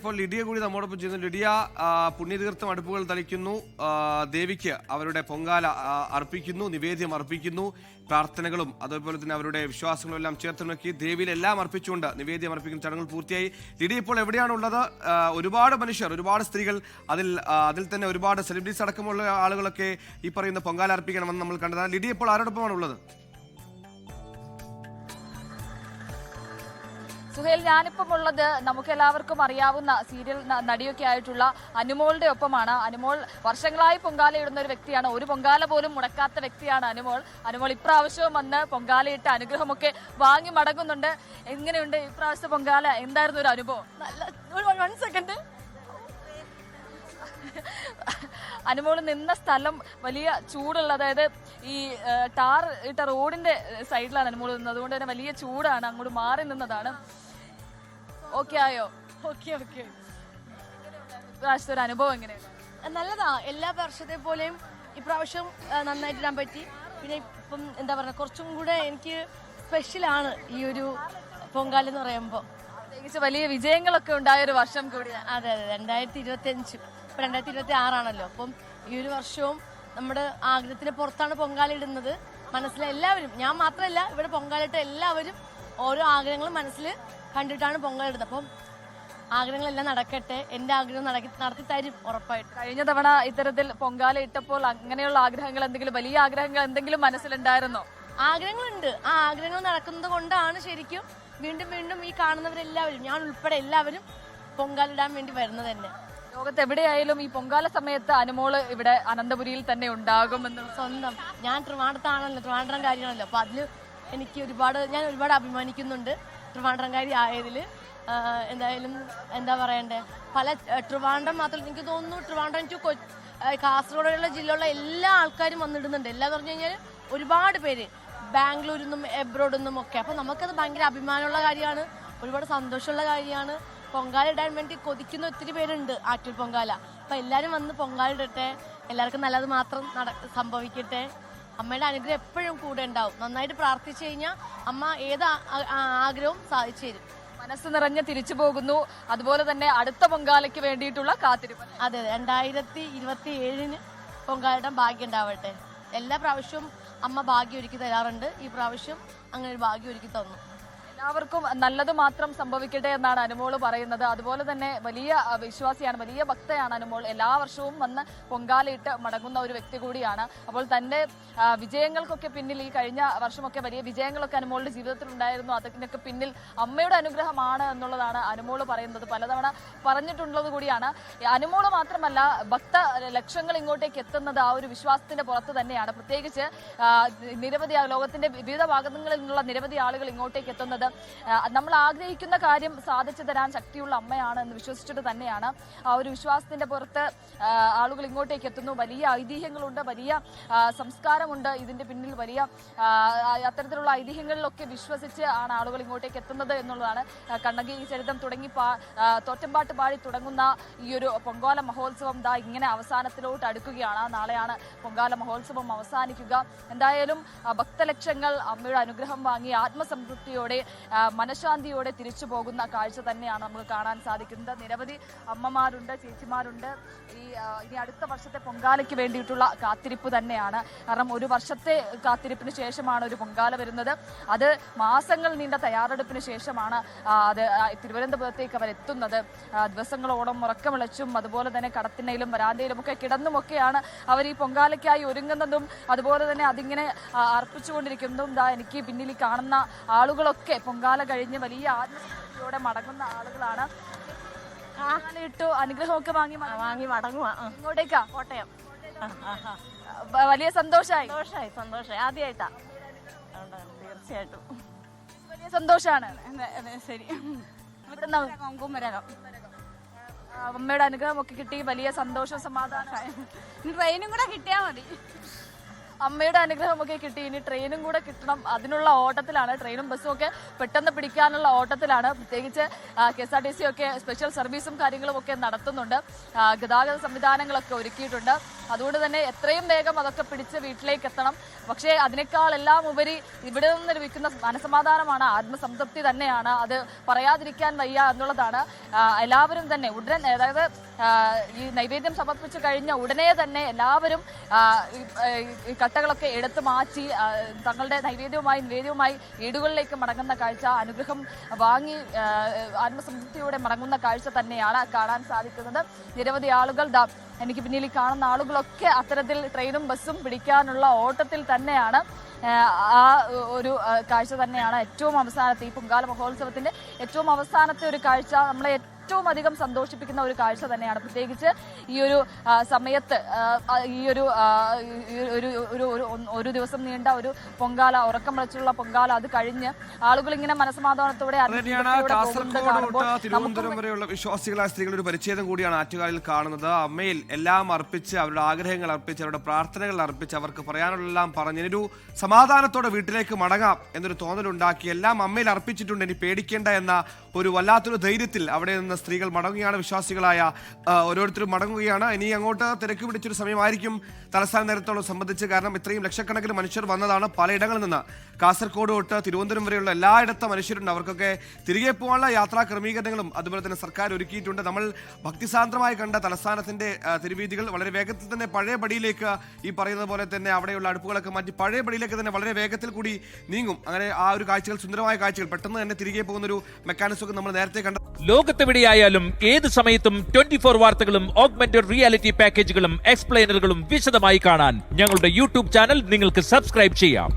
ഇപ്പോൾ ലിഡിയ കൂടി നമ്മോടൊപ്പം ചെയ്യുന്നു. ലിഡിയ, പുണ്യതീർത്ഥം അടുപ്പുകൾ തളിക്കുന്നു, ദേവിക്ക് അവരുടെ പൊങ്കാല അർപ്പിക്കുന്നു, നിവേദ്യം അർപ്പിക്കുന്നു, പ്രാർത്ഥനകളും അതുപോലെ തന്നെ അവരുടെ വിശ്വാസങ്ങളും എല്ലാം ചേർത്ത് നോക്കി ദേവിയിൽ എല്ലാം അർപ്പിച്ചുകൊണ്ട് നിവേദ്യം അർപ്പിക്കുന്ന ചടങ്ങുകൾ പൂർത്തിയായി. ലിഡിയ ഇപ്പോൾ എവിടെയാണുള്ളത്? ഒരുപാട് മനുഷ്യർ, ഒരുപാട് സ്ത്രീകൾ, അതിൽ തന്നെ ഒരുപാട് സെലിബ്രിറ്റീസ് അടക്കമുള്ള ആളുകളൊക്കെ ഈ പറയുന്ന പൊങ്കാല അർപ്പിക്കണമെന്ന് നമ്മൾ കണ്ടതാണ്. ലിഡിയ ഇപ്പോൾ ആരോടൊപ്പമാണ് ഉള്ളത്? സുഹേൽ, ഞാനിപ്പം ഉള്ളത് നമുക്ക് എല്ലാവർക്കും അറിയാവുന്ന സീരിയൽ നടിയൊക്കെ ആയിട്ടുള്ള അനുമോളുടെ ഒപ്പമാണ്. അനുമോൾ വർഷങ്ങളായി പൊങ്കാലയിടുന്ന ഒരു വ്യക്തിയാണ്. ഒരു പൊങ്കാല പോലും മുടക്കാത്ത വ്യക്തിയാണ് അനുമോൾ. അനുമോൾ ഇപ്രാവശ്യവും വന്ന് പൊങ്കാലയിട്ട് അനുഗ്രഹമൊക്കെ വാങ്ങി മടങ്ങുന്നുണ്ട്. എങ്ങനെയുണ്ട് ഇപ്രാവശ്യത്തെ പൊങ്കാല? എന്തായിരുന്നു ഒരു അനുഭവം? നല്ല സെക്കൻഡ്. അനുമോൾ നിന്ന സ്ഥലം വലിയ ചൂടുള്ള, അതായത് ഈ ടാർ ഇട്ട റോഡിന്റെ സൈഡിലാണ് അനുമോൾ നിന്നത്. അതുകൊണ്ട് തന്നെ വലിയ ചൂടാണ്. അങ്ങോട്ട് മാറി നിന്നതാണ്. ഓക്കെ ആയോ? ഓക്കെ. ഇപ്രാവശ്യത്തെ ഒരു അനുഭവം എങ്ങനെയാണ്? നല്ലതാ. എല്ലാ വർഷത്തെ പോലെയും ഇപ്രാവശ്യം നന്നായിട്ട് ഇടാൻ പറ്റി. പിന്നെ ഇപ്പം എന്താ പറയുക, കുറച്ചും കൂടെ എനിക്ക് സ്പെഷ്യലാണ് ഈ ഒരു പൊങ്കാല എന്ന് പറയുമ്പോൾ. പ്രത്യേകിച്ച് വലിയ വിജയങ്ങളൊക്കെ ഉണ്ടായ ഒരു വർഷം കൂടിയാണ്. അതെ 2025, ഇപ്പം 2026 അപ്പം ഈ ഒരു വർഷവും നമ്മുടെ ആഗ്രഹത്തിന് പുറത്താണ് പൊങ്കാല ഇടുന്നത്. മനസ്സിലെ എല്ലാവരും, ഞാൻ മാത്രമല്ല, ഇവിടെ പൊങ്കാലിട്ട എല്ലാവരും ഓരോ ആഗ്രഹങ്ങളും മനസ്സിൽ കണ്ടിട്ടാണ് പൊങ്കാല ഇടുന്നത്. അപ്പം ആഗ്രഹങ്ങളെല്ലാം നടക്കട്ടെ. എൻ്റെ ആഗ്രഹം നടത്തി തരും ഉറപ്പായിട്ട്. കഴിഞ്ഞ തവണ ഇത്തരത്തിൽ പൊങ്കാല ഇട്ടപ്പോൾ അങ്ങനെയുള്ള ആഗ്രഹങ്ങൾ, എന്തെങ്കിലും വലിയ ആഗ്രഹങ്ങൾ എന്തെങ്കിലും മനസ്സിലുണ്ടായിരുന്നോ? ആഗ്രഹങ്ങളുണ്ട്. ആ ആഗ്രഹങ്ങൾ നടക്കുന്നത് കൊണ്ടാണ് ശരിക്കും വീണ്ടും ഈ കാണുന്നവരെല്ലാവരും, ഞാൻ ഉൾപ്പെടെ എല്ലാവരും പൊങ്കാലിടാൻ വേണ്ടി വരുന്നത് തന്നെ. ലോകത്ത് എവിടെയായാലും ഈ പൊങ്കാല സമയത്ത് അനുമോള് ഇവിടെ അനന്തപുരിയിൽ തന്നെ ഉണ്ടാകുമെന്ന്. സ്വന്തം ഞാൻ ട്രിവാൻഡ്രത്താണല്ലോ, ട്രിവാൻഡ്രംകാരിയാണല്ലോ. അപ്പൊ അതിൽ എനിക്ക് ഞാൻ ഒരുപാട് അഭിമാനിക്കുന്നുണ്ട് ട്രിവാൻഡ്രംകാരി ആയതിൽ. എന്തായാലും എന്താ പറയണ്ടേ, പല ട്രിവാൻഡ്രം മാത്രം എനിക്ക് തോന്നുന്നു, ട്രിവാൻഡ്രം ടു കാസർഗോഡുള്ള ജില്ലയിലുള്ള എല്ലാ ആൾക്കാരും വന്നിടുന്നുണ്ട്. എല്ലാം പറഞ്ഞു കഴിഞ്ഞാൽ ഒരുപാട് പേര് ബാംഗ്ലൂരിൽ നിന്നും എബ്രോഡിൽ നിന്നും ഒക്കെ. അപ്പൊ നമുക്കത് ഭയങ്കര അഭിമാനമുള്ള കാര്യമാണ്, ഒരുപാട് സന്തോഷമുള്ള കാര്യമാണ്. പൊങ്കാല ഇടാൻ വേണ്ടി കൊതിക്കുന്ന ഒത്തിരി പേരുണ്ട് ആറ്റൂർ പൊങ്കാല. അപ്പൊ എല്ലാരും വന്ന് പൊങ്കാല ഇടട്ടെ, എല്ലാവർക്കും നല്ലത് മാത്രം സംഭവിക്കട്ടെ. അമ്മയുടെ അനുഗ്രഹം എപ്പോഴും കൂടെ ഉണ്ടാവും. നന്നായിട്ട് പ്രാർത്ഥിച്ചു കഴിഞ്ഞാൽ അമ്മ ഏത് ആഗ്രഹവും സാധിച്ചു തരും. മനസ്സ് നിറഞ്ഞ് തിരിച്ചു പോകുന്നു. അതുപോലെ തന്നെ അടുത്ത പൊങ്കാലയ്ക്ക് വേണ്ടിയിട്ടുള്ള കാത്തിരിപ്പ്. അതെ 2027 പൊങ്കാലയുടെ ഭാഗ്യം ഉണ്ടാവട്ടെ. എല്ലാ പ്രാവശ്യവും അമ്മ ഭാഗ്യം ഒരുക്കി തരാറുണ്ട്. ഈ പ്രാവശ്യം അങ്ങനെ ഒരു ഭാഗ്യം ഒരുക്കി തന്നു. എല്ലാവർക്കും നല്ലത് മാത്രം സംഭവിക്കട്ടെ എന്നാണ് അനുമോള് പറയുന്നത്. അതുപോലെ തന്നെ വലിയ വിശ്വാസിയാണ്, വലിയ ഭക്തയാണ് അനുമോൾ. എല്ലാ വർഷവും വന്ന് പൊങ്കാലയിട്ട് മടങ്ങുന്ന ഒരു വ്യക്തി കൂടിയാണ്. അപ്പോൾ തന്റെ വിജയങ്ങൾക്കൊക്കെ പിന്നിൽ, ഈ കഴിഞ്ഞ വർഷമൊക്കെ വലിയ വിജയങ്ങളൊക്കെ അനുമോളുടെ ജീവിതത്തിൽ ഉണ്ടായിരുന്നു. അതിനൊക്കെ പിന്നിൽ അമ്മയുടെ അനുഗ്രഹമാണ് എന്നുള്ളതാണ് അനുമോള് പറയുന്നത്. പലതവണ പറഞ്ഞിട്ടുള്ളത് കൂടിയാണ്. അനുമോള് മാത്രമല്ല, ഭക്ത ലക്ഷങ്ങൾ ഇങ്ങോട്ടേക്ക് എത്തുന്നത് ആ ഒരു വിശ്വാസത്തിന്റെ പുറത്ത് തന്നെയാണ്. പ്രത്യേകിച്ച് നിരവധി ലോകത്തിന്റെ വിവിധ ഭാഗങ്ങളിൽ നിന്നുള്ള നിരവധി ആളുകൾ ഇങ്ങോട്ടേക്ക് എത്തുന്നത് നമ്മൾ ആഗ്രഹിക്കുന്ന കാര്യം സാധിച്ചു തരാൻ ശക്തിയുള്ള അമ്മയാണ് എന്ന് വിശ്വസിച്ചിട്ട് തന്നെയാണ്. ആ ഒരു വിശ്വാസത്തിന്റെ പുറത്ത് ആളുകൾ ഇങ്ങോട്ടേക്ക് എത്തുന്നു. വലിയ ഐതിഹ്യങ്ങളുണ്ട്, വലിയ സംസ്കാരമുണ്ട് ഇതിന്റെ പിന്നിൽ. വലിയ അത്തരത്തിലുള്ള ഐതിഹ്യങ്ങളിലൊക്കെ വിശ്വസിച്ച് ആണ് ആളുകൾ ഇങ്ങോട്ടേക്ക് എത്തുന്നത് എന്നുള്ളതാണ്. കണ്ണകി ചരിതം തുടങ്ങി തോറ്റമ്പാട്ട് പാടി തുടങ്ങുന്ന ഈ ഒരു പൊങ്കാല മഹോത്സവം ഇങ്ങനെ അവസാനത്തിലോട്ട് അടുക്കുകയാണ്. നാളെയാണ് പൊങ്കാല മഹോത്സവം അവസാനിക്കുക. എന്തായാലും ഭക്തലക്ഷങ്ങൾ അമ്മയുടെ അനുഗ്രഹം വാങ്ങി ആത്മസംതൃപ്തിയോടെ, മനഃശാന്തിയോടെ തിരിച്ചു പോകുന്ന കാഴ്ച തന്നെയാണ് നമുക്ക് കാണാൻ സാധിക്കുന്നത്. നിരവധി അമ്മമാരുണ്ട്, ചേച്ചിമാരുണ്ട്. ഇനി അടുത്ത വർഷത്തെ പൊങ്കാലയ്ക്ക് വേണ്ടിയിട്ടുള്ള കാത്തിരിപ്പ് തന്നെയാണ്. കാരണം ഒരു വർഷത്തെ കാത്തിരിപ്പിന് ശേഷമാണ് ഒരു പൊങ്കാല വരുന്നത്. അത് മാസങ്ങൾ നീണ്ട തയ്യാറെടുപ്പിന് ശേഷമാണ് അത് തിരുവനന്തപുരത്തേക്ക് അവർ എത്തുന്നത്. ദിവസങ്ങളോളം ഉറക്കമിളച്ചും അതുപോലെ തന്നെ കടത്തിനയിലും വരാന്തയിലും ഒക്കെ കിടന്നുമൊക്കെയാണ് അവർ ഈ പൊങ്കാലയ്ക്കായി ഒരുങ്ങുന്നതും അതുപോലെ തന്നെ അതിങ്ങനെ അർപ്പിച്ചുകൊണ്ടിരിക്കുന്നതും. എനിക്ക് പിന്നിൽ കാണുന്ന ആളുകളൊക്കെ പൊങ്കാല കഴിഞ്ഞ് വലിയ ആത്മശക്തിയോടെ മടങ്ങുന്ന ആളുകളാണ്. ഇട്ടു അനുഗ്രഹമൊക്കെ വാങ്ങി മടങ്ങുക. ഇങ്ങോട്ടേക്കാ? കോട്ടയം. വലിയ സന്തോഷായി. ആദ്യമായിട്ടാ. തീർച്ചയായിട്ടും വലിയ സന്തോഷാണ്. ശരി. അമ്മയുടെ അനുഗ്രഹം ഒക്കെ കിട്ടി, വലിയ സന്തോഷം, സമാധാനം. ട്രെയിനും കൂടെ കിട്ടിയാൽ മതി. അമ്മയുടെ അനുഗ്രഹമൊക്കെ കിട്ടി, ഇനി ട്രെയിനും കൂടെ കിട്ടണം, അതിനുള്ള ഓട്ടത്തിലാണ്. ട്രെയിനും ബസ്സും ഒക്കെ പെട്ടെന്ന് പിടിക്കാനുള്ള ഓട്ടത്തിലാണ്. പ്രത്യേകിച്ച് KSRTC ഒക്കെ സ്പെഷ്യൽ സർവീസും കാര്യങ്ങളും ഒക്കെ നടത്തുന്നുണ്ട്, ഗതാഗത സംവിധാനങ്ങളൊക്കെ ഒരുക്കിയിട്ടുണ്ട്. അതുകൊണ്ട് തന്നെ എത്രയും വേഗം അതൊക്കെ പിടിച്ച് വീട്ടിലേക്ക് എത്തണം. പക്ഷേ അതിനേക്കാൾ എല്ലാം ഉപരി ഇവിടെ നിന്ന് ലഭിക്കുന്ന മനസമാധാനമാണ്, ആത്മസംതൃപ്തി തന്നെയാണ്. അത് പറയാതിരിക്കാൻ വയ്യ എന്നുള്ളതാണ്. എല്ലാവരും തന്നെ ഉടൻ, അതായത് ഈ നൈവേദ്യം സമർപ്പിച്ചു കഴിഞ്ഞ ഉടനെ തന്നെ എല്ലാവരും ഈ കട്ടകളൊക്കെ എടുത്തു മാറ്റി തങ്ങളുടെ നിവേദ്യവുമായി വീടുകളിലേക്ക് മടങ്ങുന്ന കാഴ്ച, അനുഗ്രഹം വാങ്ങി ആത്മസംതൃപ്തിയോടെ മടങ്ങുന്ന കാഴ്ച തന്നെയാണ് കാണാൻ സാധിക്കുന്നത്. നിരവധി ആളുകൾ എനിക്ക് പിന്നിൽ കാണുന്ന ആളുകളൊക്കെ അത്തരത്തിൽ ട്രെയിനും ബസ്സും പിടിക്കാനുള്ള ഓട്ടത്തിൽ തന്നെയാണ്. ആ ഒരു കാഴ്ച തന്നെയാണ് ഏറ്റവും അവസാനത്തെ ഈ പൊങ്കാല മഹോത്സവത്തിന്റെ ഏറ്റവും അവസാനത്തെ ഒരു കാഴ്ച. നമ്മളെ ഏറ്റവും അധികം സന്തോഷിപ്പിക്കുന്ന ഒരു കാഴ്ച തന്നെയാണ്. പ്രത്യേകിച്ച് ഈ ഒരു സമയത്ത് ഈ ഒരു ദിവസം നീണ്ട ഒരു പൊങ്കാല, ഉറക്കം വിളിച്ചുള്ള പൊങ്കാല, അത് കഴിഞ്ഞ് ആളുകൾ ഇങ്ങനെ മനസമാധാനത്തോടെ തിരുവനന്തപുരം വരെയുള്ള വിശ്വാസികളായ സ്ത്രീകളുടെ ഒരു പരിച്ഛേദം കൂടിയാണ് ആറ്റുകാലിൽ കാണുന്നത്. അമ്മയിൽ എല്ലാം അർപ്പിച്ച്, അവരുടെ ആഗ്രഹങ്ങൾ അർപ്പിച്ച്, അവരുടെ പ്രാർത്ഥനകൾ അർപ്പിച്ച്, അവർക്ക് പറയാനുള്ളതെല്ലാം പറഞ്ഞ് ഇനിയൊരു സമാധാനത്തോടെ വീട്ടിലേക്ക് മടങ്ങാം എന്നൊരു തോന്നലുണ്ടാക്കി. എല്ലാം അമ്മയിൽ അർപ്പിച്ചിട്ടുണ്ട്, ഇനി പേടിക്കേണ്ട എന്ന ഒരു വല്ലാത്തൊരു ധൈര്യത്തിൽ അവിടെ നിന്ന് സ്ത്രീകൾ മടങ്ങുകയാണ്. വിശ്വാസികളായ ഓരോരുത്തരും മടങ്ങുകയാണ്. ഇനി അങ്ങോട്ട് തിരക്ക് പിടിച്ചൊരു സമയമായിരിക്കും തലസ്ഥാന നഗരത്തോളം സംബന്ധിച്ച്. കാരണം ഇത്രയും ലക്ഷക്കണക്കിന് മനുഷ്യർ വന്നതാണ് പലയിടങ്ങളിൽ നിന്ന്. കാസർഗോഡ് തൊട്ട് തിരുവനന്തപുരം വരെയുള്ള എല്ലായിടത്തും മനുഷ്യരുണ്ട്. അവർക്കൊക്കെ തിരികെ പോകാനുള്ള യാത്രാ ക്രമീകരണങ്ങളും അതുപോലെ തന്നെ സർക്കാർ ഒരുക്കിയിട്ടുണ്ട്. നമ്മൾ ഭക്തിസാന്ദ്രമായി കണ്ട തലസ്ഥാനത്തിന്റെ തിരുവീതികൾ വളരെ വേഗത്തിൽ തന്നെ പഴയ പടിയിലേക്ക്, ഈ പറയുന്നത് പോലെ തന്നെ അവിടെയുള്ള അടുപ്പുകളൊക്കെ മാറ്റി പഴയ പടിയിലേക്ക് തന്നെ വളരെ വേഗത്തിൽ കൂടി നീങ്ങും. അങ്ങനെ ആ ഒരു കാഴ്ചകൾ, സുന്ദരമായ കാഴ്ചകൾ, പെട്ടെന്ന് തന്നെ തിരികെ പോകുന്നൊരു മെക്കാനിസം ഒക്കെ നമ്മൾ നേരത്തെ കണ്ട. ലോകത്തെവിടെയായാലും ഏത് സമയത്തും 24 വാർത്തകളും ഓഗ്മെന്റഡ് റിയാലിറ്റി പാക്കേജുകളും എക്സ്പ്ലെയിനറുകളും വിശദമായി കാണാൻ ഞങ്ങളുടെ യൂട്യൂബ് ചാനൽ നിങ്ങൾക്ക് സബ്സ്ക്രൈബ് ചെയ്യാം.